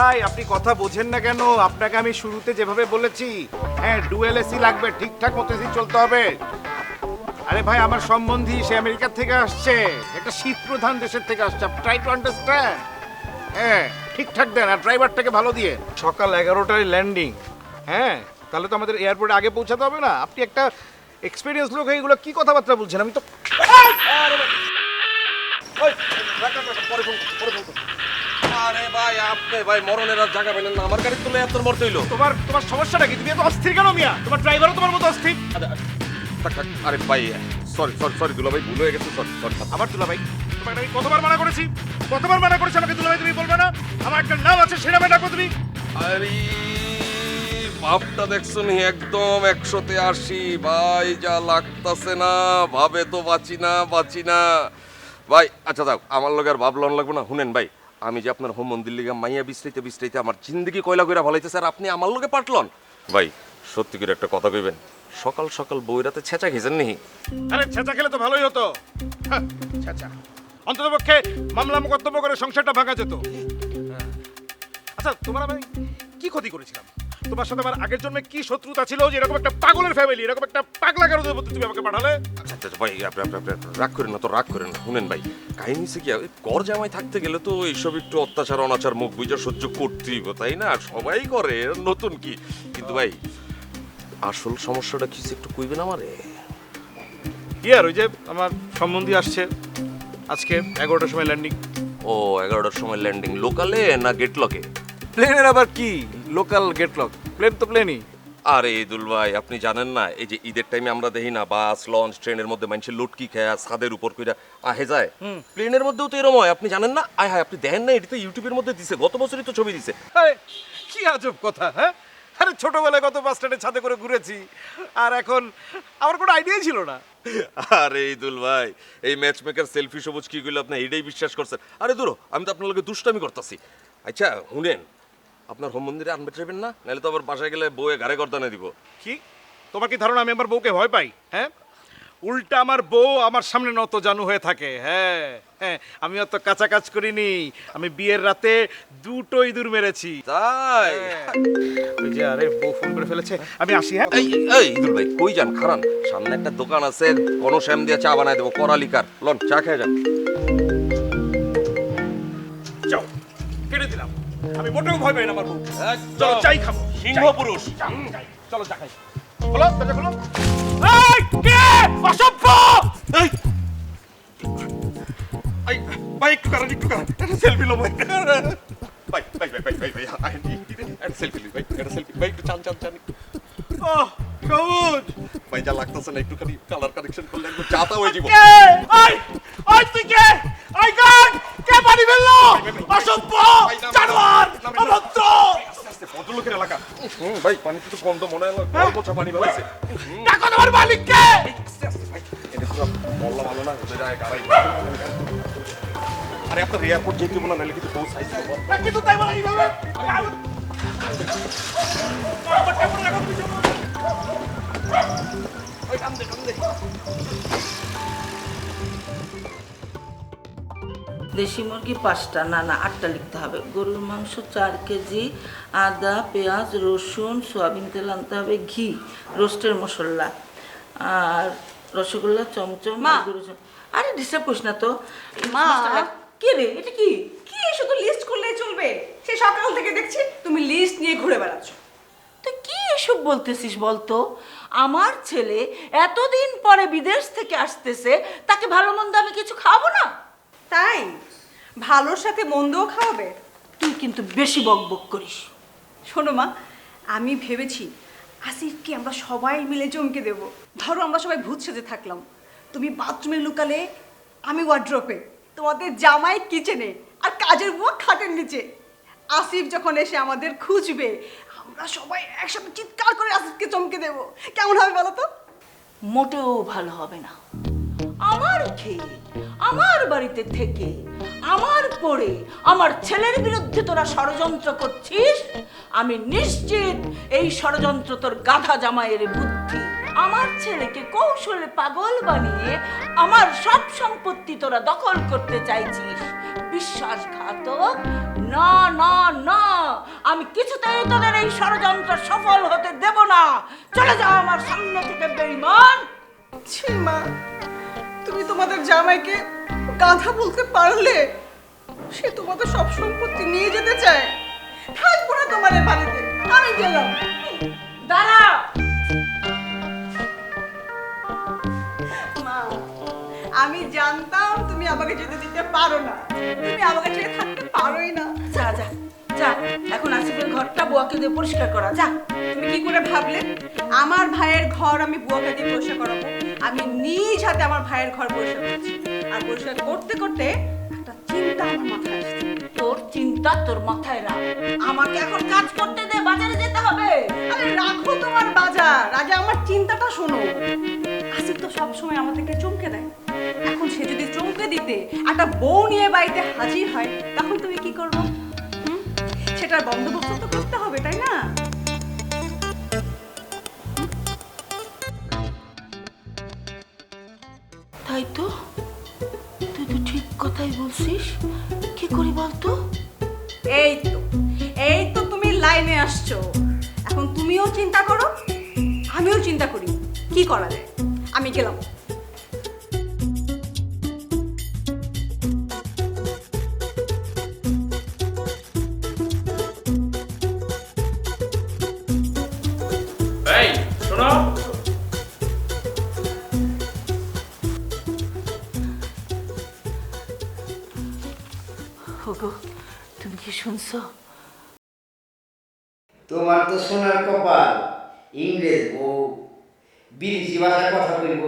ভাই আপনি কথা বোঝেন না কেন? আপনাকে আমি শুরুতে যেভাবে বলেছি, হ্যাঁ ডুয়েল এসি লাগবে, ঠিকঠাক মতো এসি চলতে হবে। আরে ভাই আমার সম্বন্ধী, সে আমেরিকা থেকে আসছে, একটা শীত প্রধান দেশের থেকে আসছে, ট্রাই টু আন্ডারস্ট্যান্ড। হ্যাঁ ঠিকঠাক দেন, আর ড্রাইভারটাকে ভালো দিয়ে। সকাল 11টায় ল্যান্ডিং, হ্যাঁ তাহলে তো আমাদের এয়ারপোর্টে আগে পৌঁছাতে হবে না? আপনি একটা এক্সপিরিয়েন্স লোক, এগুলো কি কথাবার্তা বলছেন? আমি তো আরে ভাই আপনি ভাই মরণের আর জায়গা পেলেন না, আমার গাড়ি তুলে এত মরতে হইলো। তোমার তোমার সমস্যাটা কি? তুমি এত অস্থির কেন মিয়া? তোমার ড্রাইভারও তোমার মতো অস্থির। আরে ভাই সরি সরি সরি দুলা ভাই, ভুল হয়ে গেছে, সরি সরি। আবার দুলা ভাই? তোমাকে আমি কতবার মানা করেছি, কতবার মানা করেছি আমাকে দুলা ভাই তুমি বলবে না? আমার একটা নাম আছে, সেটা মেয়ে ডাকো তুমি। আরে ভাবটা দেখছো নি, একদম 100তে 80 ভাই, যা লাগতাছে না, ভাবে তো বাঁচি না বাঁচি না ভাই। আচ্ছা দাও, আমার লগে আর ভাবলন লাগবে না। শুনেন ভাই, আমি যে আপনার হোম মন্দির লিগা মাইয়া বিস্তারিতে বিস্তারিতে আমার জিন্দগি কয়লা কইরা ভালাইতেছে, আর আপনি আমার লগে পাটলন। ভাই সত্যি করে একটা কথা কইবেন, সকাল সকাল বইরাতে ছেঁচা খেয়েছেন নি? আরে ছেঁচা খেলে তো ভালোই হতো। হ্যাঁ, ছেঁচা অন্তত পক্ষে মামলা মোকদ্দমা করে সংসারটা ভাঙা যেত। আচ্ছা তোমার আমি কি ক্ষতি করেছিলাম? তোমার সাথে আমার আগের জন্মে কি শত্রুতা ছিল যে এরকম একটা পাগলের ফ্যামিলি, এরকম একটা পাগলা কারোদের মধ্যে তুমি আমাকে পাঠালে? আচ্ছা আচ্ছা ভাই, আপনি রাগ করেন না তো, রাগ করেন না। শুনেন ভাই, কাহিনী হচ্ছে কি, ওই কর জামাই থাকতে গেলে তো এইসব একটু অত্যাচার অনাচার মুখ বুঝা সহ্য করতেই হবে, তাই না? সবাই করে, নতুন কি। কিন্তু ভাই আসল সমস্যাটা কি একটু কইবেন আমারে? কি আর ওই যে আমার সম্বন্ধী আসছে আজকে 11টার সময় ল্যান্ডিং। ও 11টার সময় ল্যান্ডিং, লোকালে না গেটলকে? প্লেনের আবার কি লোকাল গেটলক? প্লেন তো প্লেনই। আরে ইদুল ভাই, আপনি জানেন না, এই যে ঈদের টাইমে আমরা দেখি না বাস লঞ্চ ট্রেনের মধ্যে মানুষের লুটকি খেয়া ছাদের উপর কইরা আহে যায়, প্লেনের মধ্যেও তো এরকম হয়, আপনি জানেন না? আয় হায়, আপনি দেখেন না? এটি তো ইউটিউবের মধ্যে দিছে, গত বছরই তো ছবি দিছে। আরে কি আজব কথা! হ্যাঁ আরে ছোটবেলায় কত বাস স্ট্যান্ডে ছাদে করে ঘুরেছি, আর এখন আমার কোনো আইডিয়াই ছিল না। আরে ইদুল ভাই, এই ম্যাচ মেকার সেলফি সবুজ কি কইলো আপনি এইটাই বিশ্বাস করছেন? আরে দূর, আমি তো আপনার লগে দুষ্টামি করতেছি। আচ্ছা শুনেন, আপনার হোম মন্দিরে আনবে ট্রেবেন না, নাহলে তো আবার বাসায় গেলে বউয়ে ঘাড়ে গর্দানে দিব। কি তোমার কি ধারণা আমি আমার বউকে ভয় পাই? হ্যাঁ উল্টা আমার বউ আমার সামনে নত জানু হয়ে থাকে। হ্যাঁ হ্যাঁ, আমি অত কাঁচা কাজ করিনি, আমি বিয়ের রাতে দুটো ইঁদুর মেরেছি। তাই? ওই যে আরে বউ ফোন করে ফেলেছে, আমি আসি। হ্যাঁ এই এই ইদুল ভাই কই যান? খারান, সামনে একটা দোকান আছে, কোনো শ্যাম দিয়ে চা বানায় দেবো, করালিকার, লন চা খেয়ে যান। যাও, কেটে দিলাম। আমি মোটেও ভয় পাই না আমার বউ। একদম চলো চাই খাবো, সিংহ পুরুষ। চলো চা খাই। খোলো দরজা খোলো। এই কে? অসভ্য! এই এই ভাই একটু কারণ, একটু কারণ, একটা সেলফি লো ভাই। ভাই ভাই ভাই ভাই ভাই ভাই একটা সেলফি লি ভাই, একটা সেলফি ভাই, একটু চান চান চান। ওহ সবুজ! ভাই যা লাগতেছে না, একটুখানি কালার কানেকশন করলে একটু চাতা হয়ে যাব। কে? ওই ওই তুই কে? ওই গান কে পানি ফেললো? অসভ্য! জানোয়ার! অভদ্র! ভদ্রলোকের এলাকা। ভাই পানি একটু কম তো মনে হলো, অল্প চা পানি বানাইছে। ডাকো তোমার মালিককে! এটা পুরো বললা ভালো না, ওদের আয় গাড়াই। আরে আপনার এয়ারপোর্ট যেতে মনে নাইলে কিন্তু বহু সাইজ হবে। কিন্তু তাই বলে এইভাবে ওই কাম দে কাম দে। দেশি মুরগি 5টা, না না 8টা লিখতে হবে। গরুর মাংস 4 কেজি, আদা পেঁয়াজ রসুন সয়াবিন তেল আনতে হবে, ঘি, রোস্টের মশলা, আর রসগোল্লা চমচম। মা। আরে ডিস্টার্ব করিস না তো মা। কে রে, এটা কি? কি শুধু লিস্ট করলেই চলবে? সে সকাল থেকে দেখছি তুমি লিস্ট নিয়ে ঘুরে বেড়াচ্ছ। তুই কি এসব বলতেছিস বলতো? আমার ছেলে এতদিন পরে বিদেশ থেকে আসতেছে, তাকে ভালো মন্দ আমি কিছু খাওয়াবো না? তাই ভালোর সাথে মন্দও খাওয়াবে? তুই কিন্তু বেশি বকবক করিস। শোনো মা, আমি ভেবেছি আসিফকে আমরা সবাই মিলে চমকে দেব। ধরো আমরা সবাই ভূত সেজে থাকলাম, তুমি বাথরুমে লুকালে, আমি ওয়ার্ড্রপে, তোমাদের জামাই কিচেনে, আর কাজের বুয়া খাটের নিচে। আসিফ যখন এসে আমাদের খুঁজবে, আমরা সবাই একসাথে চিৎকার করে আসিফকে চমকে দেব। কেমন হবে বলো তো? মোটেও ভালো হবে না। আমার খেয়ে আমার বাড়িতে থেকে আমার পরে আমার ছেলের বিরুদ্ধে তোরা ষড়যন্ত্র করছিস। আমি নিশ্চিত এই ষড়যন্ত্র তোর গাধা জামাইয়ের বুদ্ধি। আমার ছেলেকে কৌশলে পাগল বানিয়ে আমার সব সম্পত্তি তোরা দখল করতে চাইছিস। বিশ্বাসঘাতক, না না না, আমি কিছুতেই তোদের এই ষড়যন্ত্র সফল হতে দেব না। চলে যাও আমার সামনে থেকে বেঈমান। ছি মা, তুমি তোমাদের জামাইকে গাধা বলতে পারলে? সে তোমাদের সব সম্পত্তি নিয়ে যেতে চায়। থাকবো না তোমাদের বাড়িতে, আমি গেলাম। দাঁড়া। মা, আমি জানতাম তুমি আমাকে যেতে দিতে পারো না, তুমি আমাকে ছেড়ে থাকতে পারোই না। যা যা যা, এখন আসিফের ঘরটা বুয়াকে দিয়ে পরিষ্কার করা। যা। তুমি কি করে ভাবলে আমার ভাইয়ের ঘর আমি বুয়াকে দিয়ে পরিষ্কার করাবো? আমি নিজ হাতে আমার ভাইয়ের ঘর পরিষ্কার করছি, আর পরিষ্কার করতে করতে একটা চিন্তা আমার মাথায় আসছে। তোর চিন্তা তোর মাথায় রাখ, আমাকে এখন কাজ করতে দে, বাজারে যেতে হবে। আরে রাখো তোমার বাজার, আগে আমার চিন্তাটা শোনো। আসিফ তো সবসময় আমাদেরকে চমকে দেয়, এখন সে যদি চমকে দিতে একটা বউ নিয়ে বাড়িতে হাজির হয়, তখন তুমি কি করবো? সেটার বন্দোবস্ত তো করতে হবে, তাই না? তাই তো, তুই তো ঠিক কথাই বলছিস। কি করি বলতো? এই তো তুমি লাইনে আসছো। এখন তুমিও চিন্তা করো, আমিও চিন্তা করি কি করা যায়। আমি গেলাম। এই শোনো, ওগো, তুমি কি শুনছো? তোমার তো সোনার কপাল, ইংরেজ বউ, বিদেশি ভাষায় কথা বলব,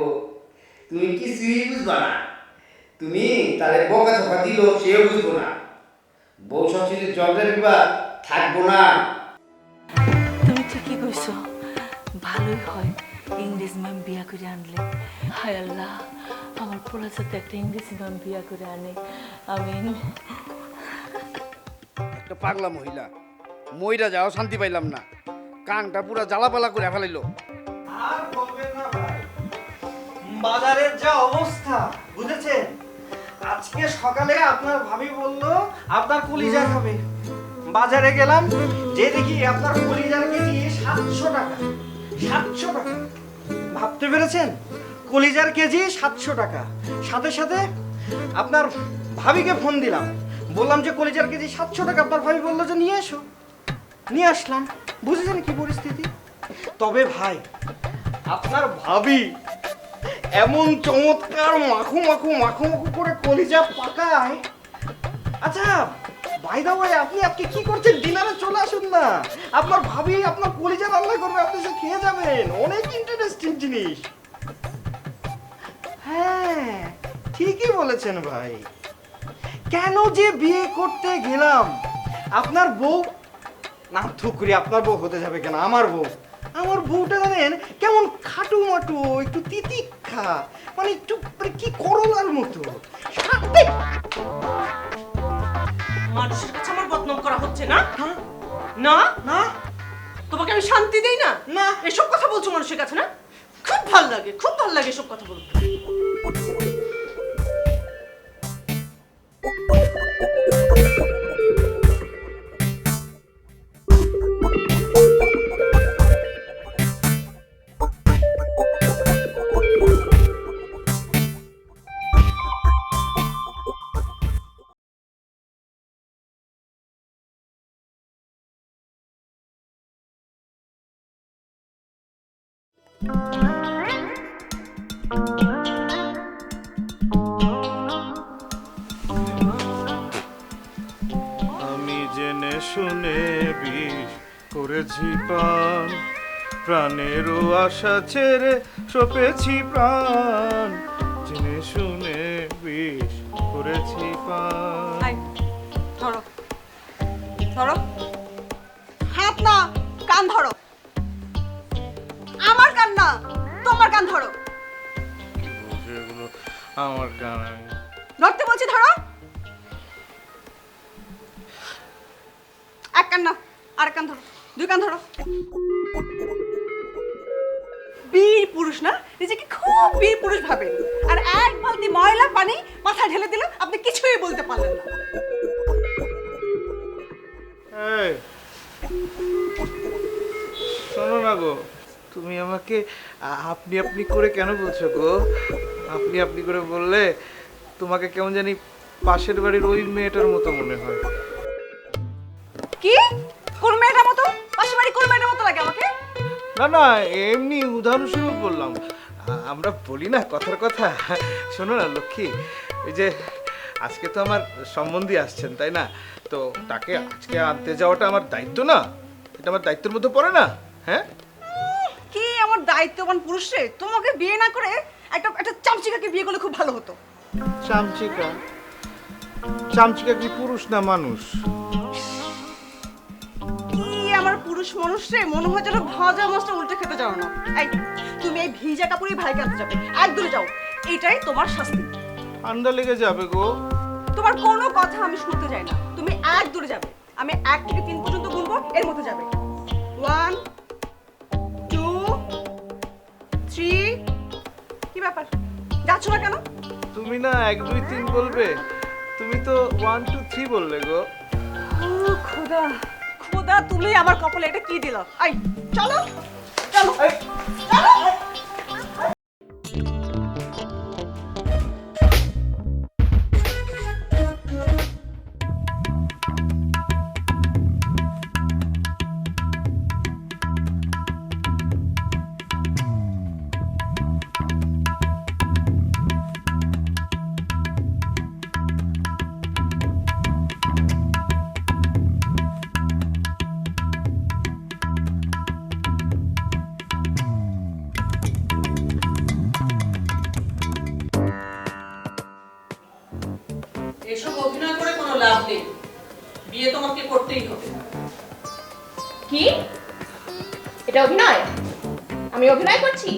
তুমি কিছুই বুঝবা না। তুমি তাহলে বকা চকা দিল, সেও বুঝবো না। বউ সংস্কৃতির জগের বিবাদ থাকবো না। তুমি ঠিকই কইছো, ভালোই হয় ইংরেজ ম্যাম বিয়া করে আনলে। হায় আল্লাহ, আমার পোলা যাতে একটা ইংরেজি ম্যাম বিয়া করে আনে। আমিন। একটা পাগলা মহিলা, মইরা যাও শান্তি পাইলাম না, কানটা পুরা জ্বালাপালা করে ফেলাইলো। আর বলবেন না ভাই, বাজারের যা অবস্থা বুঝেছেন। আজকে সকালে আপনার ভাবি বলল আপনার কলিজা খাবে। বাজারে গেলাম, যে দেখি আপনার কলিজার কেজি 700 টাকা। 700 টাকা, ভাবতে পেরেছেন? কলিজার কেজি 700 টাকা। সাথে সাথে আপনার ভাবিকে ফোন দিলাম, বললাম যে কলিজার কেজি 700 টাকা। আপনার ভাবি বললো যে নিয়ে এসো। নিয়ে আসলাম। বুঝেছেন কি পরিস্থিতি? তবে ভাই, আপনার ভাবি এমন চমৎকার মাখু মাখু মাখু মাখু করে কলিজা পাকায়। আচ্ছা বাই দা ওয়ে, আপনি আজকে কি করছেন? ডিনারে চলে আসুন না। আপনার ভাবি আপনার কলিজা রান্না করবে, আপনি সে খেয়ে যাবেন। অনেক ইন্টারেস্টিং জিনিস। হ্যাঁ ঠিকই বলেছেন ভাই। কেন যে বিয়ে করতে গেলাম? আপনার বউ না, থুকরি, আপনার বউ হতে যাবে কেন? আমার বউ। আমার বউটা জানেন কেমন খাটু মাটু, একটু তিতিক্ষা, মানে একটু মানে কি করলার মতো। সাথে মানুষের কাছে আমার বদনাম করা হচ্ছে না? না না তোমাকে আমি শান্তি দেই না? না। এসব কথা বলছো মানুষের কাছে না? খুব ভাল লাগে, খুব ভাল লাগে এসব কথা বলতে। আমি জেনে শুনে বিষ করেছি পান, প্রাণেরও আশা ছেড়ে সপেছি প্রাণ, জেনে শুনে বিষ করেছি পান। আই, ধরো ধরো, হাত না, কান ধরো। আমার কান না, তোমার কান ধরো। এগুলো আমার কান। ধরতে বলছি, ধরো। এক কান না, আর কান ধরো, দুই কান ধরো। বীর পুরুষ না, নিজেকে খুব বীর পুরুষ ভাবেন, আর এক বালতি ময়লা পানি মাথায় ঢেলে দিল, আপনি কিছুই বলতে পারলেন না। আপনি আপনি করে কেন বলছো গো? আপনি আপনি করে বললে তোমাকে কেমন জানি পাশের বাড়ির ওই মেয়েটার মতো মনে হয়। কি কোন মেয়েটার মতো? পাশের বাড়ি কোন মেয়েটার মতো লাগে আমাকে? না না, এমনি উদাহরণস্বরূপ বললাম। আমরা বলি না কথার কথা। শোনো না লক্ষ্মী, এই যে আজকে তো আমার সম্বন্ধী আসছেন তাই না, তো তাকে আজকে আনতে যাওয়াটা আমার দায়িত্ব না? এটা আমার দায়িত্বের মধ্যে পড়ে না? হ্যাঁ, কি আমার দায়িত্ববান পুরুষ রে, তোমাকে বিয়ে না করে একটা একটা চামচিকাকে বিয়ে করলে খুব ভালো হতো। চামচিকা? চামচিকা কি পুরুষ না মানুষ? কি আমার পুরুষ মানুষ রে, মনে হয় যেন ভাজা মাছটা উল্টে খেতে যাও না। এই তুমি এই ভিজা কাপড়ে ভাইকে আনতে যাবে, এক দূরে যাও, এটাই তোমার শাস্তি। ঠান্ডা লেগে যাবে গো। তোমার কোনো কথা আমি শুনতে চাই না, তুমি এক দূরে যাবে। আমি 1 থেকে 3 পর্যন্ত গুনবো, এর মধ্যে যাবে। 1 2 3। কি ব্যাপার, যাচ্ছ না কেন? তুমি না 1 2 3 বলবে, তুমি তো 1 2 3 বললে গো। ও খোদা, খোদা তুমি আমার কপালে এটা কি দিলা? আই চলো চলো চলো। এসব অভিনয় করে কোনো লাভ নেই, বিয়ে তোমাকে করতেই হবে। কি? এটা অভিনয়? আমি অভিনয় করছি?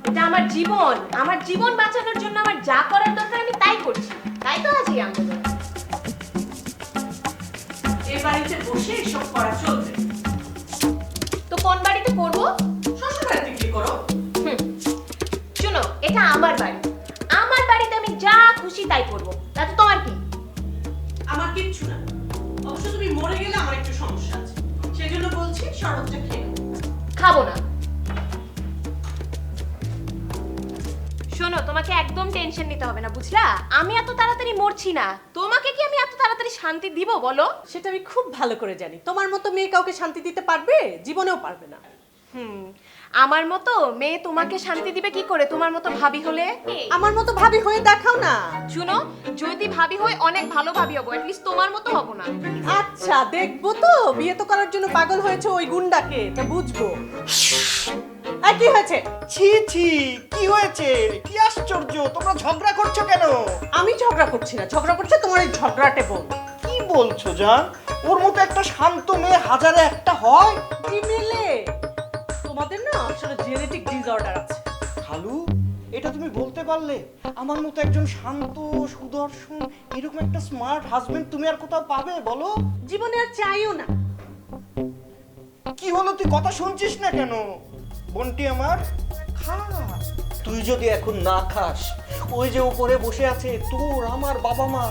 এটা আমার জীবন, আমার জীবন বাঁচানোর জন্য আমার যা করার দরকার আমি তাই করছি। তাই তো আজ এই আন্দোলন। এই বাড়িতে বসে এসব করা চলবে? তো কোন বাড়িতে করব? শ্বশুর বাড়িতে কি করো? শোনো, এটা আমার বাড়ি, আমার বাড়িতে আমি যা খুশি তাই করব। তাতে তোমার কি? আমার কিচ্ছু না, অবশ্য তুমি মরে গেলে আমার একটু সমস্যা আছে, সেজন্য বলছি শরবতটা খেয়ে নাও। খাবো না। শোনো, তোমাকে একদম টেনশন নিতে হবে না, বুঝলা? আমি এত তাড়াতাড়ি মরছি না। তোমাকে কি আমি এত তাড়াতাড়ি শান্তি দিব বলো? সেটা আমি খুব ভালো করে জানি। তোমার মতো মেয়ে কাউকে শান্তি দিতে পারবে? জীবনেও পারবে না। আমার মতো মেয়ে তোমাকে শান্তি দিবে কি করে? তোমার মতো ভাবি হলে? আমার মতো ভাবি হয়ে দেখাও না। শুনো, যদি ভাবি হই অনেক ভালো ভাবি হবো, অ্যাটলিস্ট তোমার মতো হব না। আচ্ছা দেখবো তো, বিয়ে তো করার জন্য পাগল হয়েছে ওই গুন্ডাকে, তা বুঝবো। আর কি হয়েছে? ছি ছি, কি হয়েছে? কি আশ্চর্য, তোমরা ঝগড়া করছো কেন? আমি ঝগড়া করছি না, ঝগড়া করছে তোমার এই ঝগড়াটে বোন। কি বলছো জান? ওর মতো একটা শান্ত মেয়ে হাজারে একটা হয়? কি মিলে? তোমাদের না আসলে জেনেটিক ডিসঅর্ডার আছে। খালু, এটা তুমি বলতে পারলে? আমার মতো একজন শান্ত সুদর্শন এরকম একটা স্মার্ট হাজবেন্ড তুমি আর কোথাও পাবে বলো? জীবনে আর চাইও না। কি হলো, তুই কথা শুনছিস না কেন? বোনটি আমার, খা। তুই যদি এখন না খাস, ওই যে উপরে বসে আছে তোর আমার বাবা মা,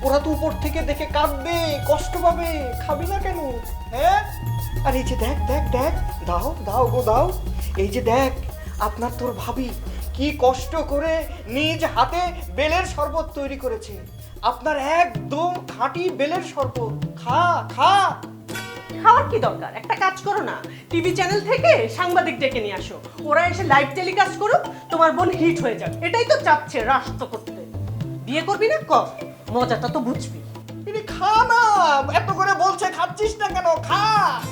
ওরা তো উপর থেকে দেখে কাঁদবে, কষ্ট পাবে। খাবি না কেন? হ্যাঁ? আর এই যে দেখ দেখ দেখ, দাও দাও গো দাও। এই যে দেখ, আপনার তোর ভাবি কি কষ্ট করে নিজ হাতে বেলের শরবত তৈরি করেছে। আপনার একদম খাঁটি বেলের শরবত। খা খা। খাওয়ার কি দরকার? একটা কাজ করো না, টিভি চ্যানেল থেকে সাংবাদিক ডেকে নিয়ে আসো, ওরা এসে লাইভ টেলিকাস্ট করুক, তোমার বোন হিট হয়ে যাবে। এটাই তো চাচ্ছে রাষ্ট্র করতে। বিয়ে করবি না? কর, মজাটা তো বুঝবি। তুমি খা না, এত করে বলছে, খাচ্ছিস না কেন? খা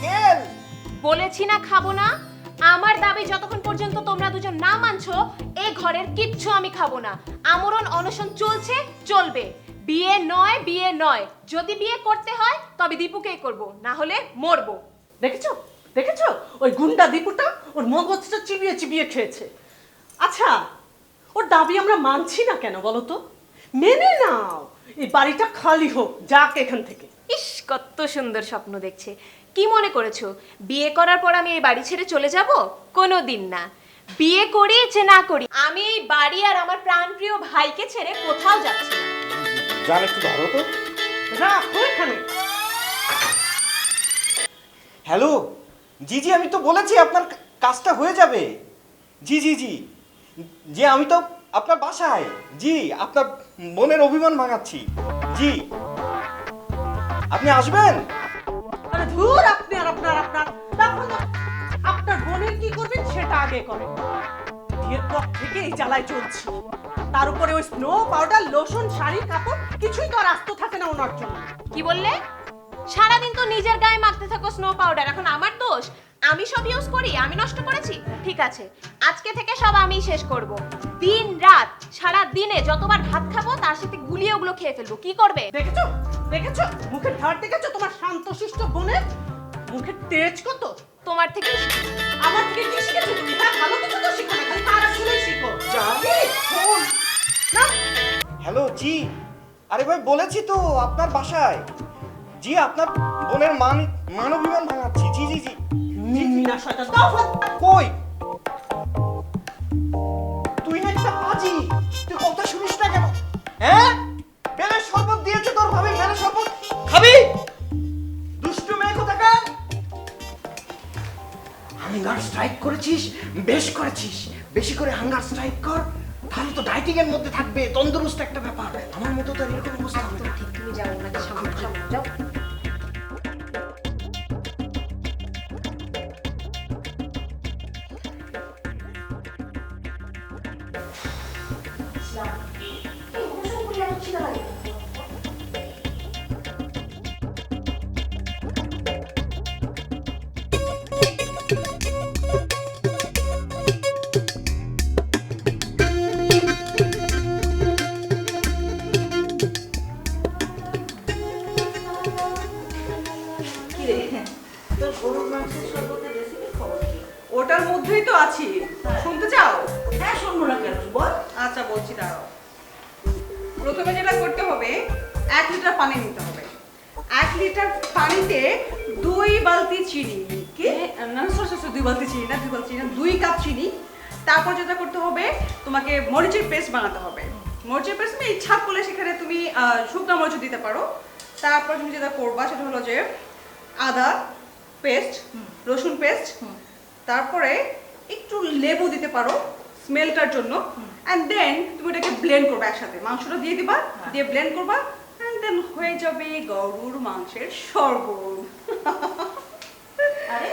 গেল। বলেছি না খাবো না। আমার দাবি যতক্ষণ পর্যন্ত তোমরা দুজন না মানছো, এই ঘরের কিচ্ছু আমি খাবো না। আমরণ অনশন চলছে, চলবে। বিয়ে নয়, বিয়ে নয়। যদি বিয়ে করতে হয় তবে দীপুকেই করব, না হলে মরবো। দেখেছো দেখেছো, ওই গুন্ডা দীপুটা ওর মগজটা চিবিয়ে চিবিয়ে খেয়েছে। আচ্ছা, ওর দাবি আমরা মানছি না কেন বলো তো? মেনে নাও, এই বাড়িটা খালি হোক, যাক এখান থেকে। ইস, কত সুন্দর স্বপ্ন দেখছে। কি মনে করেছো বিয়ে করার পর আমি এই বাড়ি ছেড়ে চলে যাব? কোনোদিন না। বিয়ে করি যে না করি, আমি এই বাড়ি আর আমার প্রাণপ্রিয় ভাইকে ছেড়ে কোথাও যাচ্ছি না। জান, একটু ধরো তো। রাখো এখানে। হ্যালো জি জি, আমি তো বলেছি আপনার কাজটা হয়ে যাবে। জি জি জি জি, আমি তো আপনার বাসায়, জি আপনার বোনের অভিমান ভাঙাচ্ছি। জি, আপনি আসবেন? আরে ধুর, আপনি আর আপনার তখন তো আপনার বোনের কি করবেন সেটা আগে করেন। বিয়ের পর থেকে এই জ্বালায় চলছি, তার উপরে ওই স্নো পাউডার, লোশন, শাড়ি, কাপড় কিছুই তো আর আস্ত থাকে না ওনার জন্য। কি বললে? সারাদিন তো নিজের গায়ে মাখতে থাকো স্নো পাউডার, এখন আমার দোষ? আমি সব ইউজ করি, আমি নষ্ট করেছি? ঠিক আছে, আজকে থেকে সব আমিই শেষ করব। দিন রাত সারা দিনে যতবার ভাত খাবো তার সাথে গুলিয়ে ওগুলো খেয়ে ফেলবো। কি করবে? দেখেছো দেখেছো মুখের ধার দেখেছো তোমার শান্তশিষ্ট বোনের মুখের তেজ কত? তোমার থেকে আমার থেকে কি শিখেছো তুমি? হ্যাঁ, ভালো কিছু তো শিখো না, খালি খারাপ শুনেই শিখো। জানি। ফোন না। হ্যালো, জি। আরে ভাই, বলেছি তো আপনার বাসায়। জি, আপনার বোনের মানবিমান ভাঙাচ্ছি। জি জি জি। মিনা শয়তান, দাও ফোন। কই? তুই না একটা পাজি, তুই কথা শুনিস না কেন? হ্যাঁ, বেলের শরবত দিয়েছে তোর ভাবি, বেলের শরবত খাবি? দুষ্টু মেয়ে কোথাকার। হাঙ্গার স্ট্রাইক করেছিস, বেশ করেছিস। বেশি করে হাঙ্গার স্ট্রাইক কর, তাহলে তো ডাইটিং এর মধ্যে থাকবে, তন্দুরুস্ত একটা ব্যাপার। আমার মতো তো এরকম অবস্থা হবে না। তুমি যাও, ওনাকে সামনে যাও। ওটার মধ্যেই তো আছি, শুনতে চাও? হ্যাঁ, শুনবো না কেন, বল। আচ্ছা বলছি, দাঁড়াও। প্রথমে যেটা করতে হবে, 1 লিটার পানি নিতে হবে। 1 লিটার পানিতে 2 বালতি চিনি। কি না, সরি 2 বালতি চিনি না, 2 বালতি চিনি না, 2 কাপ চিনি। তারপর যেটা করতে হবে, তোমাকে মরিচের পেস্ট বানাতে হবে। মরিচের পেস্ট তুমি ইচ্ছা করলে সেখানে তুমি শুকনো মরিচ দিতে পারো। তারপর তুমি যেটা করবা সেটা হলো যে আদা পেস্ট, রসুন পেস্ট, তারপরে একটু লেবু দিতে পারো স্মেলটার জন্য। অ্যান্ড দেন তুমি এটাকে ব্লেন্ড করবে একসাথে, মাংসটা দিয়ে দিবা, দিয়ে ব্লেন্ড করবা, অ্যান্ড দেন হয়ে যাবে গরুর মাংসের শরবত। আরে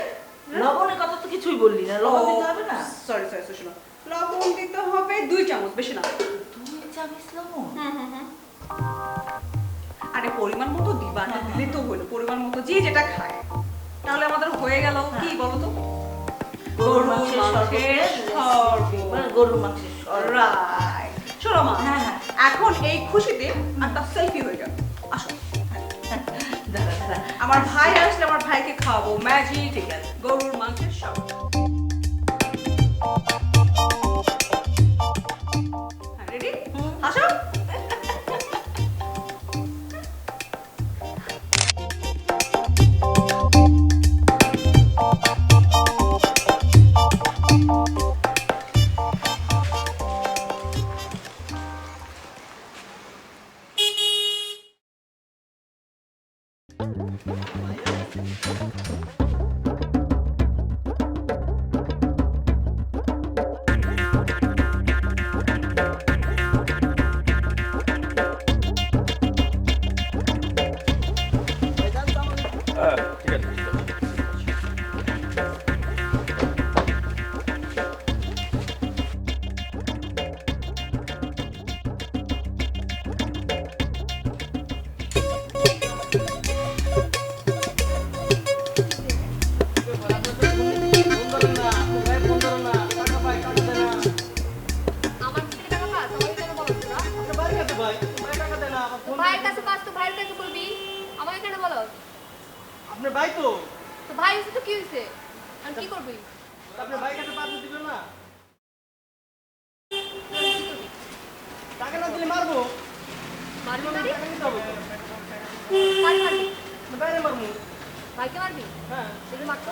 লবণের কথা তো কিছুই বললি না, লবণ দিতে হবে না? সরি শোনো, লবণ দিতে হবে 2 চামচ, বেশি না। 2 চামচ লবণ? আরে পরিমাণ মতো দিবা, না দিলে তো হলো, পরিমাণ মতো যে যেটা খায়। তাহলে আমাদের হয়ে গেল কি বলো তো, গরুর মাংসের শরবত। গরুর মাংসের শরবত। রাইট। শোনো মা, হ্যাঁ। এখন এই খুশিতে একটা সেলফি হয়ে যাবে। আসো, দাঁড়া দাঁড়া, আমার ভাই আসলে আমার ভাইকে খাওয়াবো ম্যাজিক, ঠিক আছে, গরুর মাংসের শরবত। রেডি? আসো। আমার থেকে টাকা পাস, আমাকে কেন বলো না? ভাইয়ের কাছে পাস তো ভাইয়ের কাছে বলবি, আমাকে কেন বলো? আপনার ভাই তো, তো ভাই হইছে তো কি হইছে? আর কি করবি? আপনার ভাই কাছে পাঠিয়ে দিল না। টাকা না দিলে মারবো। মারবি মানে? টাকা দিতে হবে। কার মারবি? বাইরে মারবো। ভাইকে মারবি? হ্যাঁ। দেখি মারতো।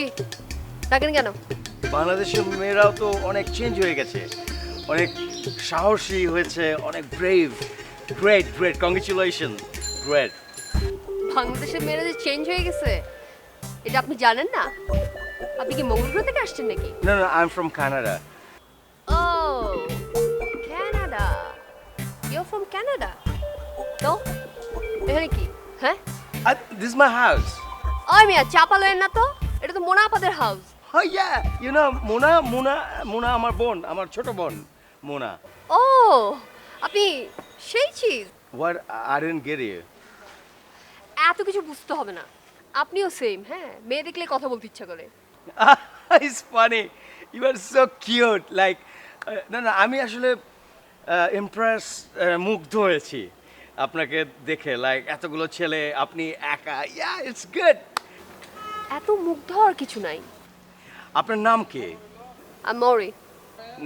কি ডাকেন কেন? বাংলাদেশের মেয়েরাও তো অনেক চেঞ্জ হয়ে গেছে, অনেক সাহসী হয়েছে, অনেক brave. Great great, congratulation, great. বাংলাদেশের মেয়েরা যে চেঞ্জ হয়ে গেছে এটা আপনি জানেন না? আপনি কি মঙ্গল গ্রহ থেকে আসছেন নাকি? No, no, I'm from Canada. Oh, Canada. You're from Canada? তো এখানে কি? হ্যাঁ? This is my house. ওই মিয়া চাপা লয়েন না তো, এটা তো মোনা আপাদের house. Oh yeah, you know, Mona আমার বোন, আমার ছোট বোন, Mona. ও আপনি সেই cheese. What? I didn't get you. এত কিছু বুঝতে হবে না, আপনিও সেম। হ্যাঁ, মেয়ে দেখলে কথা বলতে ইচ্ছা করে। It's funny. You are so cute. Like, no, আমি আসলে ইমপ্রেস, মুগ্ধ হয়েছি আপনাকে দেখে। লাইক এতগুলো ছেলে, আপনি একা। Yeah, it's good. এত মুগ্ধ হওয়ার কিছু নাই। আপনার নাম কি? I'm Mori.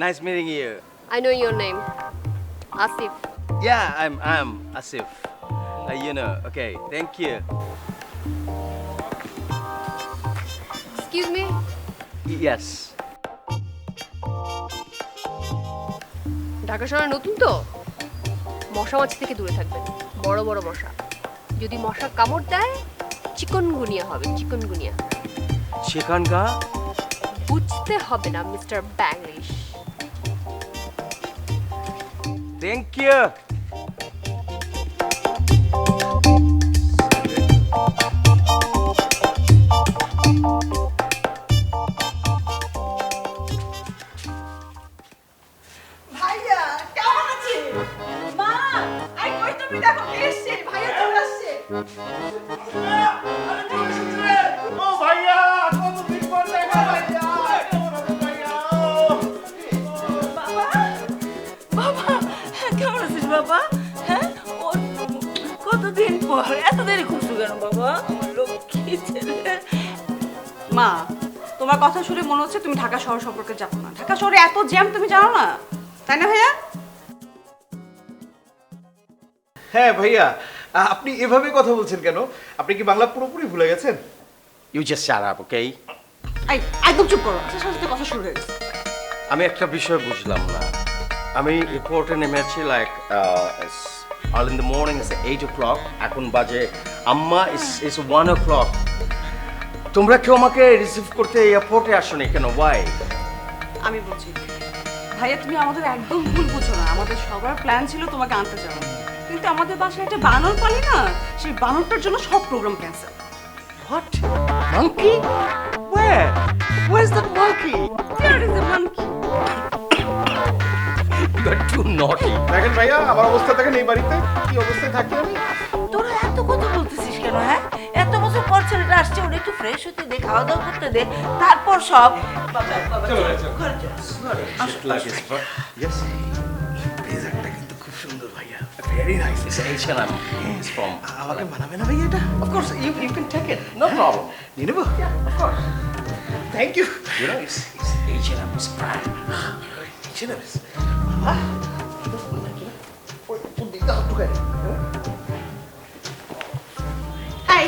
Nice meeting you. I know your name. Asif. Yeah, I'm Asif. You know, okay, thank you. Excuse me. Yes. Dhaka শহরে নতুন তো, মশা মাছি থেকে দূরে থাকবেন। বড় বড় মশা, যদি মশা কামড় দেয় চিকনগুনিয়া হবে, চিকনগুনিয়া। চিকনগা? বুঝতে হবে না মিস্টার ব্যাংলিশ। Thank you. ভাইয়া কেমন আছিস? মা, আই কই তুমি দেখো কে এসেছে? ভাইয়া চলে আসছে। ও ভাইয়া, কতদিন পর দেখা ভাইয়া। বাবা, কেমন আছিস বাবা? হ্যাঁ, কতদিন পর এত দেরি করছো কেন বাবা? আমার লক্ষ্মী ছেলে। মা, তোমার কথা শুনে মনে হচ্ছে তুমি ঢাকা শহর সম্পর্কে জানো না। ঢাকা শহরে এত জ্যাম তুমি জানো না, তাই না ভাইয়া? হ্যাঁ ভাইয়া, আপনি এভাবে কথা বলছেন কেন? আপনি কি বাংলা পুরোপুরি ভুলে গেছেন? You just shut up, okay? একদম চুপ করো। আচ্ছা, সাথে কথা শুরু হয়ে গেছে। আমি একটা বিষয় বুঝলাম না। আমি রিপোর্টে নেমেছি like all in the morning, it's 8 o'clock. এখন বাজে আম্মা is 1 o'clock. তোমরা কেউ আমাকে রিসিভ করতে এয়ারপোর্টে আসোনি কেন? ওয়াই? আমি বলছি ভাইয়া, তুমি আমাদের একদম ভুল বুঝো না। আমাদের সবার প্ল্যান ছিল তোমাকে আনতে যাওয়া, কিন্তু আমাদের বাসায় একটা বানর পালি না, সেই বানরটার জন্য সব program cancel. What? Monkey? Where? Where's that monkey? There is a monkey. You are too naughty. দেখেন ভাইয়া, আমার অবস্থা দেখেন এই বাড়িতে কি অবস্থায় থাকি আমি। তোরা এত কথা বলতেছিস কেন? হ্যাঁ, এত বছর পর ছেলেটা আসছে, ওরা একটু ফ্রেশ হতে দে, খাওয়া দাওয়া করতে দে, তারপর সব। বাবা, চল, ঘরে চল, ঘরে। Yes. ব্লেজারটা কিন্তু খুব সুন্দর ভাইয়া। Very nice. It's H&M. It's from. আমাকে মানাবে না ভাইয়া এটা? Of course, you can take it. No problem. নিয়ে নেবো? Yeah, of course. Thank you. You know, it's H&M. It's prime. এই,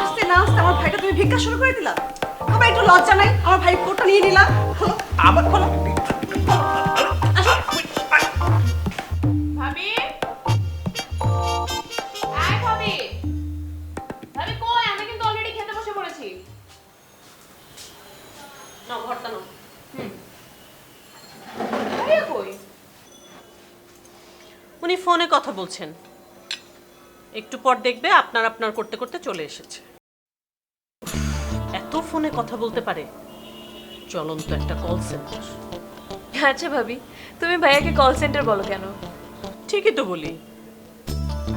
আস্তে না আস্তে আমার ভাইটা তুমি ভিক্ষা শুরু করে দিলা। আমার একটু লজ্জা নাই? আমার ভাই কোটটা নিয়ে নিলাম। আমার ভাবি, আয় ভাবি। ভাবি কই? আমি কিন্তু অলরেডি খেতে বসে পড়েছি। না ভর্তা নাও। ভাইয়া কই? উনি ফোনে কথা বলছেন, একটু পর দেখবে আপনার আপনার করতে করতে চলে এসেছে। এত ফোনে কথা বলতে পারে, চলন্ত একটা কল সেন্টার। আচ্ছা ভাবি, তুমি ভাইয়াকে কল সেন্টার বলো কেন? ঠিকই তো বলি।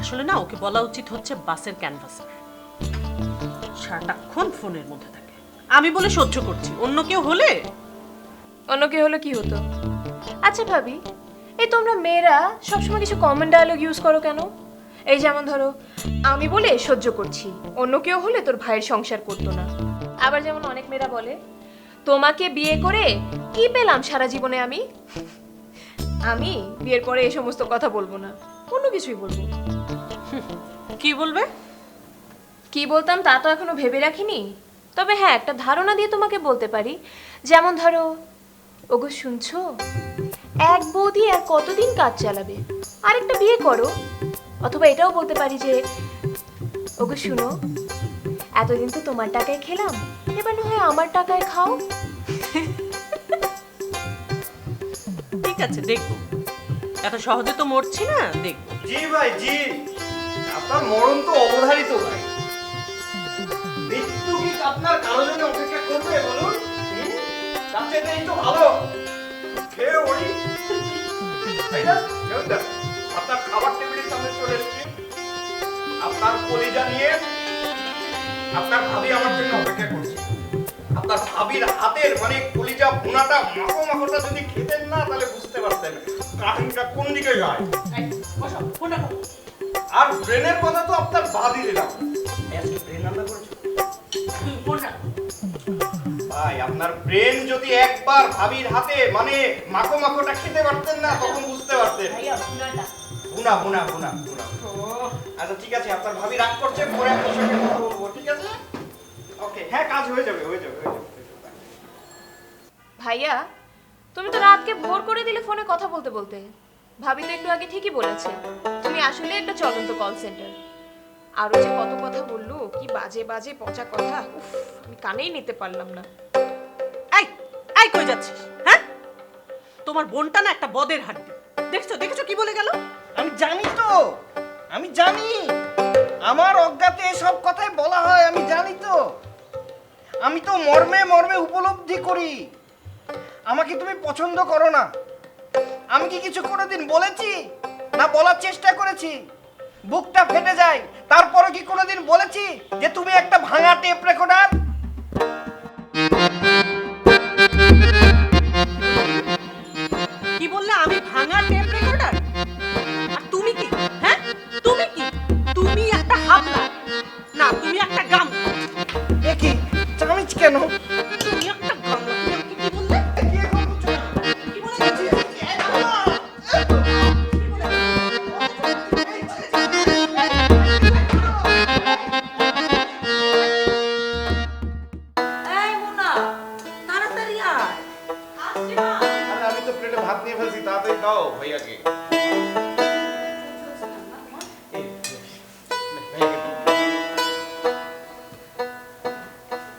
আসলে না, ওকে বলা উচিত হচ্ছে বাসের ক্যানভাসার। সারাটাক্ষণ ফোনের মধ্যে থাকে। আমি বলে সহ্য করছি, অন্য কেউ হলে? অন্য কেউ হলো কি হতো? আচ্ছা ভাবি, এই তোমরা মেয়েরা সবসময় কিছু কমন ডায়লগ ইউজ করো কেন? এই যেমন ধরো, আমি বলে সহ্য করছি, অন্য কেউ হলে তোর ভাইয়ের সংসার করতো না। আবার যেমন অনেক মেয়েরা বলে, তোমাকে বিয়ে করে কি পেলাম সারা জীবনে আমি? আমি বিয়ের পরে এই সমস্ত কথা বলবো না, অন্য কিছুই বলবো। কি বলবে? কি বলতাম তা তো এখনো ভেবে রাখিনি। তবে হ্যাঁ, একটা ধারণা দিয়ে তোমাকে বলতে পারি, যেমন ধরো, ওগো শুনছো, এক বৌদি আর কতদিন কাজ চালাবে, আরেকটা বিয়ে করো। অথবা এটাও বলতে পারি যে, ওগো শুনো, এতদিন তো তোমার টাকায় খেলাম, এবার না হয় আমার টাকায় খাও। ঠিক আছে, দেখবো। এত সহজে তো মরছি না, দেখবো। জি ভাই জি, আপনার মরণ তো অবধারিত ভাই। মৃত্যু কি আপনার কারো জন্য অপেক্ষা করবে বলুন? তার চেয়ে এই তো ভালো খেয়ে ওই, তাই না? যেমন দেখো, আপনার খাবার টেবিলের সামনে চলে এসেছি, আপনার কলিজা নিয়ে আপনার ভাবি আমার জন্য অপেক্ষা করছে। আপনার ভাবির হাতের মানে কলিজা ভুনাটা মাখো মাখোটা যদি খেতেন না, তাহলে বুঝতে পারতেন কাহিনীটা কোন দিকে যায়। আর ব্রেনের কথা তো আপনার বাদই দিলাম। ব্রেন রান্না করেছো ভাই, আপনার ব্রেন যদি একবার ভাবির হাতে মানে মাখো মাখোটা খেতে পারতেন না, তখন বুঝতে পারতেন। ভুনা ভুনা ভুনা ভুনা। আচ্ছা ঠিক আছে, আপনার ভাবি রাগ করছে, পরে আপনার সঙ্গে কথা বলবো, ঠিক আছে? ওকে, হ্যাঁ কাজ হয়ে যাবে হয়ে যাবে হয়ে যাবে। ভাইয়া, তুমি তো রাতকে ভোর করে দিলে ফোনে কথা বলতে বলতে। ভাবি তো একটু আগে ঠিকই বলেছে, তুমি আসলে একটা চলন্ত কল সেন্টার। আরো যে কত কথা বললো, কি বাজে বাজে পচা কথা, উফ, আমি কানেই নিতে পারলাম না। এই এই কই যাচ্ছিস? হ্যাঁ, তোমার বোনটা না একটা বদের হাড্ডি। দেখছো দেখছো কি বলে গেল? আমি জানি তো, আমি জানি, আমার অজ্ঞাতে এসব কথাই বলা হয়, আমি জানি তো। আমি তো মর্মে মর্মে উপলব্ধি করি আমাকে তুমি পছন্দ করো না। আমি কি কিছু কোনোদিন বলেছি? না বলার চেষ্টা করেছি, বুকটা ফেটে যায়। তারপরে কি কোনোদিন বলেছি যে তুমি একটা ভাঙা টেপ রেকর্ডার? কি বললে? আমি ভাঙা টেপ রেকর্ডার? আর তুমি কি? হ্যাঁ, তুমি কি? তুমি একটা হাবলা, না তুমি একটা গাম। এ কি চামিচ কেন? তুমি একটা গাম। তুমি আমাকে কি বললে? কি বলে? এই মুনা, তাড়াতাড়ি আয়। আরে আমি তো প্লেটে ভাত নিয়ে ফেলছি, তাড়াতাড়ি দাও ভাইয়াকে।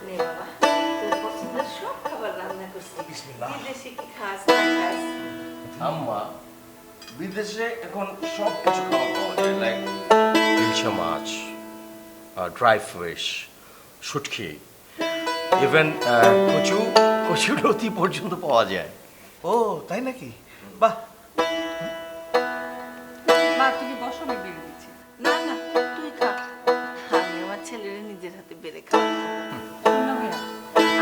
নে বাবা, তোর পছন্দের সব খাবার রান্না করছি। বিদেশি কি খাস না খাস? আম্মা, বিদেশে এখন সব কিছু খাওয়া পাওয়া যায়, লাইক ইলশা মাছ, ড্রাই ফিশ, শুটকি, ইভেন কচু কচু লতি পর্যন্ত পাওয়া যায়। ও তাই নাকি? বাহ। মা তুমি বসো, আমি বেরিয়ে দিচ্ছি। না না, তুই খা, আমি আমার ছেলের নিজের হাতে বেড়ে খাবো। শোন না ভাইয়া,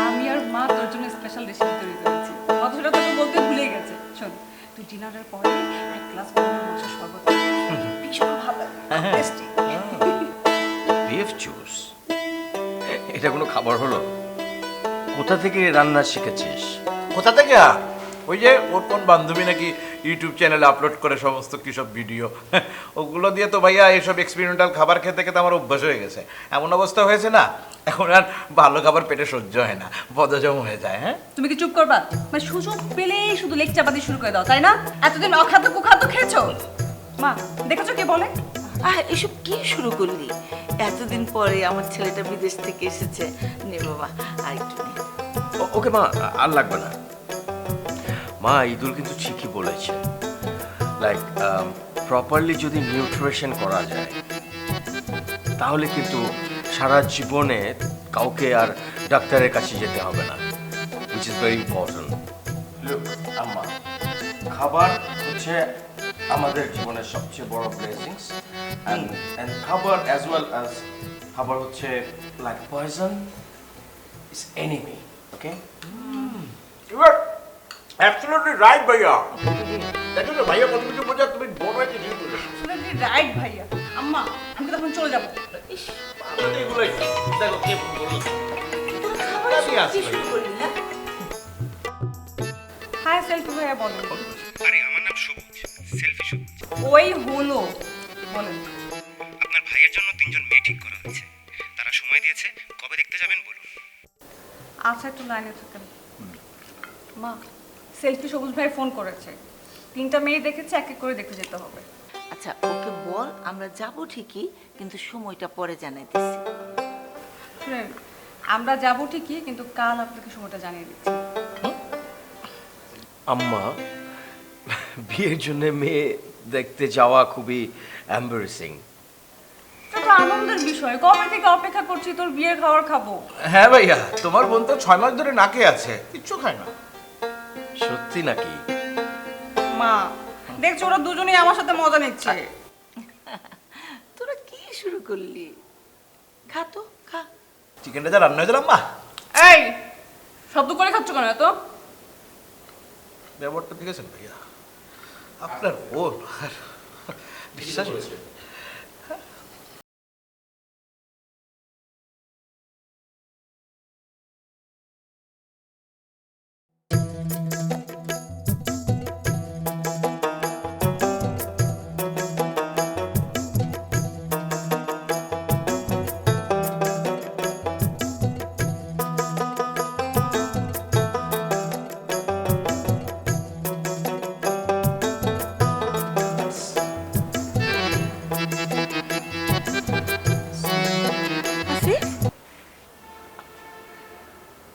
আমি আর মা তোর জন্য স্পেশাল রেসিপি তৈরি করেছি। অথচ তোকে বলতে ভুলে গেছে। শোন, তুই ডিনারের পরে এক গ্লাস গরুর মাংসের শরবত খাবি। ভীষণ ভালো লাগে, টেস্টি। বিএফ জুস, এটা কোনো খাবার হলো? কোথা থেকে রান্না শিখেছিস? কোথা থেকে? ওই যে ওর কোন বান্ধবী নাকি ইউটিউব চ্যানেলে আপলোড করে সমস্ত কিসব ভিডিও, ওগুলো দিয়ে তো ভাইয়া এইসব এক্সপেরিমেন্টাল খাবার খেতে খেতে আমার অভ্যাস হয়ে গেছে। এমন অবস্থা হয়েছে না, এখন আর ভালো খাবার পেটে সহ্য হয় না, বদহজম হয়ে যায়। হ্যাঁ, তুমি কি চুপ করবা? মানে সুযোগ পেলেই শুধু লেক চাপাতি শুরু করে দাও, তাই না? এতদিন অখাদ্য কুখাদ্য খেয়েছো। মা দেখেছো কে বলে? এসব কি শুরু করলি? এতদিন পরে আমার ছেলেটা বিদেশ থেকে এসেছে। নে বাবা, আর একটু নে। ওকে মা, আর লাগবে না। মা, ঈদুল কিন্তু ঠিকই বলেছে, লাইক প্রপারলি যদি নিউট্রিশন করা যায়, তাহলে কিন্তু সারা জীবনে কাউকে আর ডাক্তারের কাছে যেতে হবে না, which is very important. Look, আম্মা, খাবার হচ্ছে আমাদের জীবনের সবচেয়ে বড় ব্লেসিংস, and খাবার as well as খাবার হচ্ছে like poison is enemy, okay? You are absolutely right ভাইয়া। দেখো তো ভাইয়া কত কিছু বোঝা, তুমি বড় একটা জিনিস বলেছো। absolutely রাইট ভাইয়া। আম্মা, আমি তখন চলে যাবো। ইস, আমাদের এগুলোই দেখো কে ফোন করলো। তোর খাবার আমি কি আসছি। শুরু করলি না? হাই সেলফি ভাইয়া বলেন। আরে আমার নাম সবুজ, সেলফি সবুজ। ওই হলো, বলেন। আপনার ভাইয়ের জন্য 3জন মেয়ে ঠিক করা হয়েছে, তারা সময় দিয়েছে, কবে দেখতে যাবেন বলুন। আচ্ছা একটু লাইনে থাকেন। মা, সেলফি সবুজ ভাই ফোন করেছে, 3টা মেয়ে দেখেছে, এক এক করে দেখতে যেতে হবে। আচ্ছা ওকে বল আমরা যাব ঠিকই, কিন্তু সময়টা পরে জানাইতেছি। শুনেন, আমরা যাব ঠিকই, কিন্তু কাল আপনাকে সময়টা জানিয়ে দিচ্ছি। আম্মা, বিয়ের জন্য মেয়ে দেখতে যাওয়া খুবই এম্বারেসিং। এটা তো আনন্দের বিষয়, কবে থেকে অপেক্ষা করছি তোর বিয়ের খাবার খাবো। হ্যাঁ ভাইয়া, তোমার বোন তো 6 মাস ধরে নাকে আছে, কিচ্ছু খায় না। সত্যি নাকি? মা দেখছো ওরা দুজনেই আমার সাথে মজা নিচ্ছে। তোরা কি শুরু করলি? খা তো খা। চিকেনটা যা রান্না হয়েছিল আম্মা, এই শব্দ করে খাচ্ছ কেন এত? ব্যাপারটা ঠিক আছে ভাইয়া, আপনার বোন বিশ্বাস হয়েছে।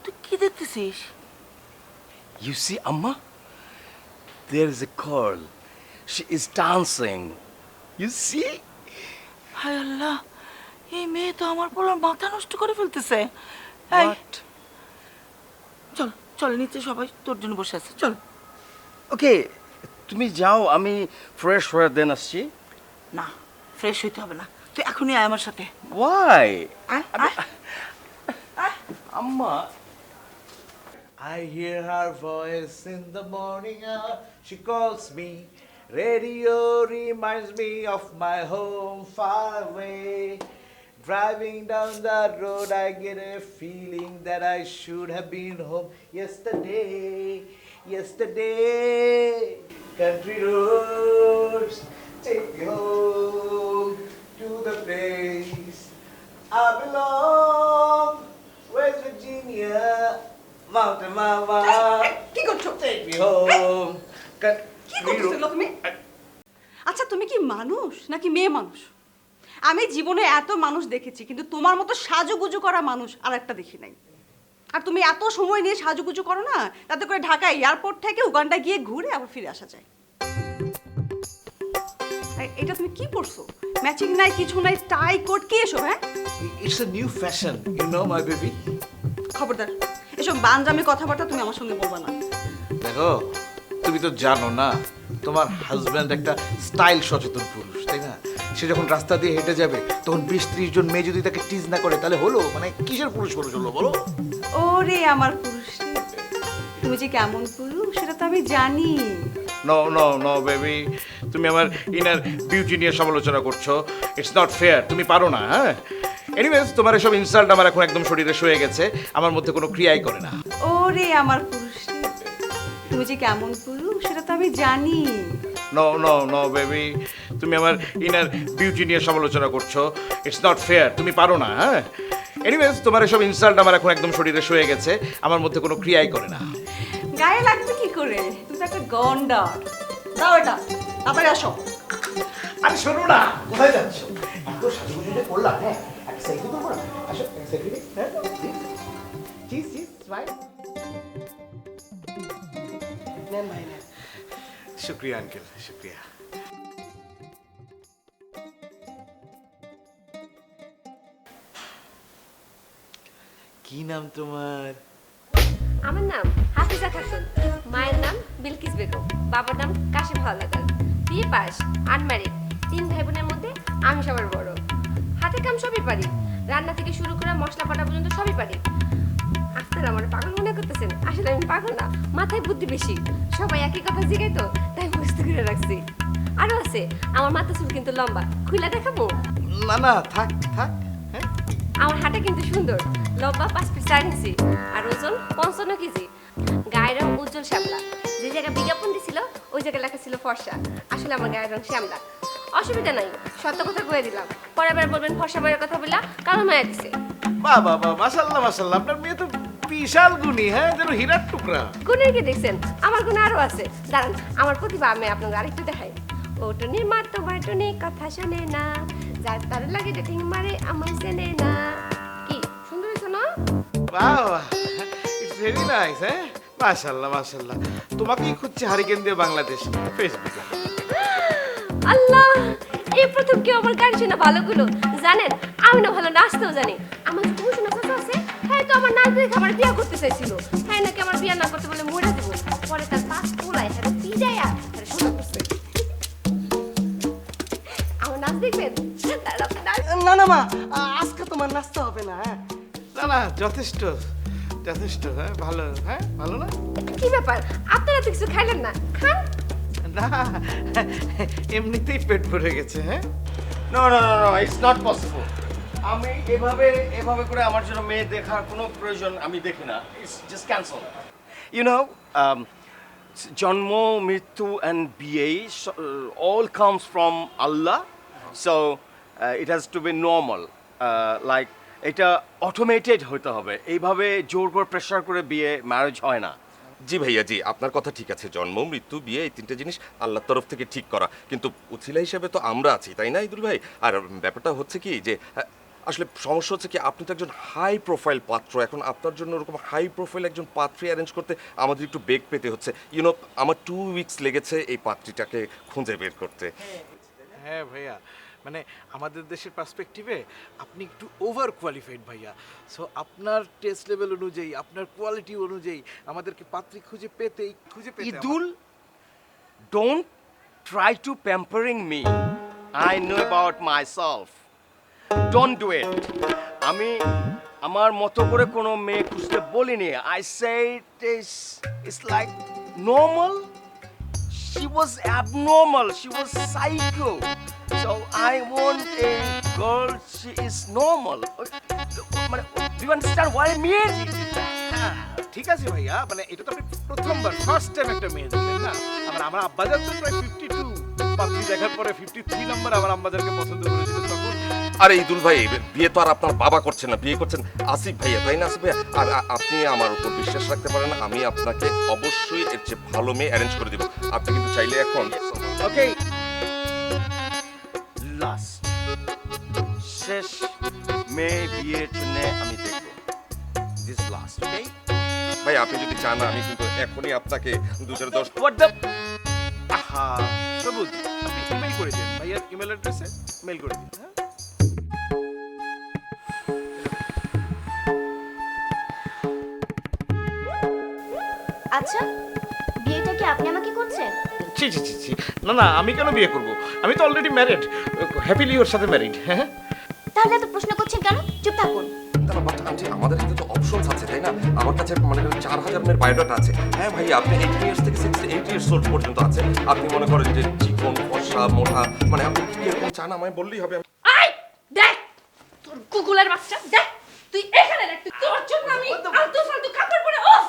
তুই কি দেখতেছিস? You see, Amma? There is a girl. She is dancing. You see? হায় আল্লাহ, এই মেয়ে তো আমার পোলার মাথা নষ্ট করে ফেলতেছে। এই, What? চল চল নিচে, সবাই তোর জন্য বসে আছে, চল। Okay, তুমি যাও, আমি ফ্রেশ হয়ে দেন আসছি। না, ফ্রেশ হইতে হবে না, তুই এখনই আয় আমার সাথে। Why? আয় আয় আয়। Amma. I hear her voice in the morning hour. She calls me. Radio reminds me of my home far away. Driving down the road, I get a feeling that I should have been home yesterday. Yesterday, country roads take me home to the place I belong. West Virginia. Mountain Mama, কি করছো? take me home. কি করতেছো তুমি? আচ্ছা তুমি কি মানুষ নাকি মেয়ে মানুষ? আমি জীবনে এত মানুষ দেখেছি, কিন্তু তোমার মতো সাজুগুজু করা মানুষ আর একটা দেখি নাই। আর তুমি এত সময় নিয়ে সাজুগুজু করো না, তাতে করে ঢাকা এয়ারপোর্ট থেকে উগান্ডা গিয়ে ঘুরে আবার ফিরে আসা যায়। এটা তুমি কি পরছো? ম্যাচিং নাই, কিছু নাই, টাই কোট কি এসব? হ্যাঁ, It's a new fashion, you know my baby. খবরদার এসব বানজামি কথাবার্তা তুমি আমার সঙ্গে বলবা না। দেখো, তুমি তো জানো না তোমার হাজব্যান্ড একটা স্টাইল সচেতন পুরুষ, তাই না? সে যখন রাস্তা দিয়ে হেঁটে যাবে তখন 20-30 জন মেয়ে যদি তাকে টিজ না করে তাহলে হলো, মানে কিসের পুরুষ পুরুষ হলো বলো? ওরে আমার পুরুষ রে, তুমি যে কেমন পুরুষ সেটা তো আমি জানি। নো নো নো বেবি, তুমি আমার ইনার বিউটি নিয়ে সমালোচনা করছো। ইটস নট ফেয়ার, তুমি পারো না। হ্যাঁ, এনিওয়েজ তোমার এসব ইনসাল্ট আমার এখন একদম শরীরে শুয়ে গেছে, আমার মধ্যে কোনো ক্রিয়াই করে না। ওরে আমার পুরুষ রে, তুমি যে কেমন পুরুষ সেটা তো আমি জানি। নো নো নো বেবি, তুমি আমার ইনার বিউটি নিয়ে সমালোচনা করছো। ইটস নট ফেয়ার, তুমি পারো না। হ্যাঁ, এনিওয়েজ তোমার এসব ইনসাল্ট আমার এখন একদম শরীরে শুয়ে গেছে, আমার মধ্যে কোনো ক্রিয়াই করে না। গায়ে লাগবে কি করে? তুমি তো একটা গন্ডার। দাও এটা, তাড়াতাড়ি আসো। আরে শোনো না, কোথায় যাচ্ছ? এত সাজুগুজু যে করলাম, হ্যাঁ একটা সেলফি তো করো। আসো একটা সেলফি নে। হ্যাঁ চিজ চিজ স্মাইল। নেন ভাই নেন। শুক্রিয়া আঙ্কেল, শুক্রিয়া। কি নাম তোমার? আমার নাম হাফিজা খাতুন, মায়ের নাম বিলকিস বেগম, বাবার নাম কাশিম হাওলাদার। বিয়ে পাস, আনম্যারিড, 3 ভাই বোনের মধ্যে আমি সবার বড়। হাতে কাম সবই পারি, রান্না থেকে শুরু করে মশলা কাটা পর্যন্ত সবই পারি। আপনারা আমার পাগল মনে করতেছেন, আসলে আমি পাগল না, মাথায় বুদ্ধি বেশি। সবাই একই কথা জিগাই তো, তাই বুঝতে করে রাখছি। আরো আছে, আমার মাথা চুল কিন্তু লম্বা, খুলে দেখাবো? না না থাক থাক। হ্যাঁ, আমার হাঁটা কিন্তু সুন্দর, লম্বা 5 ফিট 4 ইঞ্চি, আর ওজন 55 কেজি। গায়ের রং উজ্জ্বল শ্যামলা, যে জায়গায় বিজ্ঞাপন দিছিল ওই জায়গায় লেখা ছিল ফর্সা, আসলে আমার গায়ের রং শ্যামলা। অসুবিধা নাই, সত্য কথা কয়ে দিলাম, পরের বার বলবেন ফর্সা মায়ের কথা বললা কালো মায়া দিছে। বাহ বাহ বাহ, মাশাআল্লাহ মাশাআল্লাহ, আপনার মেয়ে তো বিশাল গুণী, হ্যাঁ, যেন হীরার টুকরা। গুণের কি দেখছেন, আমার গুণ আরো আছে। দাঁড়ান, আমার প্রতিভা আমি আপনাকে আরেকটু দেখাই। ও টুনির মা তোমার টুনি কথা শোনে না, যার তার লাগে ডেটিং মারে আমার চেনে না। কি সুন্দর হয়েছে না? বাহ, ইটস ভেরি নাইস। হ্যাঁ, মাশাআল্লাহ মাশাআল্লাহ। তোমাকেই খুঁজছে হারিকেন দিয়ে বাংলাদেশ ফেসবুকে। আল্লাহ, এই প্রথম কেউ আমার গান শোনা ভালো গুলো। জানেন, আমি না ভালো নাচতেও জানি। আমার যে তুমি শোনা চাচা আছে, হ্যাঁ তো আমার নাচ দেখে আমার বিয়ে করতে চাইছিল। হ্যাঁ নাকি আমার বিয়ে না করতে বলে মরে দেবো। পরে তার পাঁচ পোলায় হ্যাঁ পিড়াইয়া হ্যাঁ শোনা করছে। আমার নাচ দেখবেন? না না মা, আজকে তোমার নাচতে হবে না। হ্যাঁ না না, যথেষ্ট যথেষ্ট। হ্যাঁ, ভালো। হ্যাঁ, ভালো না? কি ব্যাপার, আপনারা তো কিছু খাইলেন না? খান। না, এমনিতেই পেট ভরে গেছে। হ্যাঁ, no no no no, it's not possible. আমি এভাবে করে আমার জন্য মেয়ে দেখার কোনো প্রয়োজন আমি দেখি না। It's just cancel. You know, জন্ম, মৃত্যু অ্যান্ড বিয়ে all comes from Allah. So it has to be normal. Like এটা অটোমেটেড হতে হবে। এইভাবে জোর করে প্রেশার করে বিয়ে ম্যারেজ হয় না। জি ভাইয়া, জি আপনার কথা ঠিক আছে। জন্ম, মৃত্যু, বিয়ে এই তিনটে জিনিস আল্লাহর তরফ থেকে ঠিক করা, কিন্তু উছিলা হিসেবে তো আমরা আছি, তাই না ইদুল ভাই? আর ব্যাপারটা হচ্ছে কি যে আসলে সমস্যা হচ্ছে কি, আপনি তো একজন হাই প্রোফাইল পাত্র। এখন আপনার জন্য ওরকম হাই প্রোফাইল একজন পাত্রী অ্যারেঞ্জ করতে আমাদের একটু বেগ পেতে হচ্ছে। ইউনো, আমার 2 উইকস লেগেছে এই পাত্রীটাকে খুঁজে বের করতে। হ্যাঁ ভাইয়া, মানে আমাদের দেশের পার্সপেক্টিভে আপনি একটু ওভার কোয়ালিফাইড ভাইয়া। সো আপনার টেস্ট লেভেল অনুযায়ী, আপনার কোয়ালিটি অনুযায়ী আমাদেরকে পাত্রী খুঁজে পেতে Eid ul, don't try to pampering me. I know about myself. Don't do it. আমি আমার মতো করে কোনো মেয়ে খুঁজতে বলিনি। I said it's like normal. She was abnormal. She was psycho. So I want a girl. She is normal. মানে, do you understand what I mean? হ্যাঁ, ঠিক আছে ভাইয়া, মানে এটা তো আপনি প্রথমবার ফার্স্ট টাইম একটা মেয়ে দেখলেন না। আমার আব্বাজান তো প্রায় 52 পাত্রী দেখার পরে 53 নম্বর আমার আব্বাজানকে পছন্দ করেছিল তখন। আরে ইদুল ভাই, বিয়ে তো আর আপনার বাবা করছেন না, বিয়ে করছেন আসিফ ভাইয়া, তাই না আসিফ ভাইয়া? আর আপনি আমার উপর বিশ্বাস রাখতে পারেন, আমি আপনাকে অবশ্যই এর চেয়ে ভালো মেয়ে অ্যারেঞ্জ করে দিব। আপনি কিন্তু চাইলে এখন ওকে, লাস্ট শেষ মেয়ে বিয়ের জন্য আমি দেখব। দিস লাস্ট, ওকে ভাই, আপনি যদি চান আমি কিন্তু এখনই আপনাকে 210। হোয়াট দ্য আহা, সবুজ, আপনি ইমেল করে দিন ভাইয়ার ইমেল অ্যাড্রেসে মেল করে দিন। হ্যাঁ, আচ্ছা, বিয়েটা কি আপনি আমাকে করছেন? ছি ছি ছি ছি, না না, আমি কেন বিয়ে করব? আমি তো অলরেডি ম্যারিড, হ্যাপিলি ওর সাথে ম্যারিড। হ্যাঁ, তাহলে এত প্রশ্ন করছেন কেন? চুপ থাকুন। আমাদের হাতে তো অপশনস আছে, তাই না? আমার কাছে মনে করেন 4000 মেয়ের বায়োডাটা আছে। হ্যাঁ ভাই, আপনি 18 ইয়ার্স থেকে 68 ইয়ার্স ওল্ড পর্যন্ত আছে। আপনি মনে করেন যে চিকন, ফর্সা, মোটা, মানে আপনি কিরকম চান আমায় বললেই হবে। আই দেখ, তোর কুকুলের বাচ্চা, দেখ তুই এখানে দেখ, তোর জন্য আমি আলতু ফালতু কাপড় পরে, ওফ!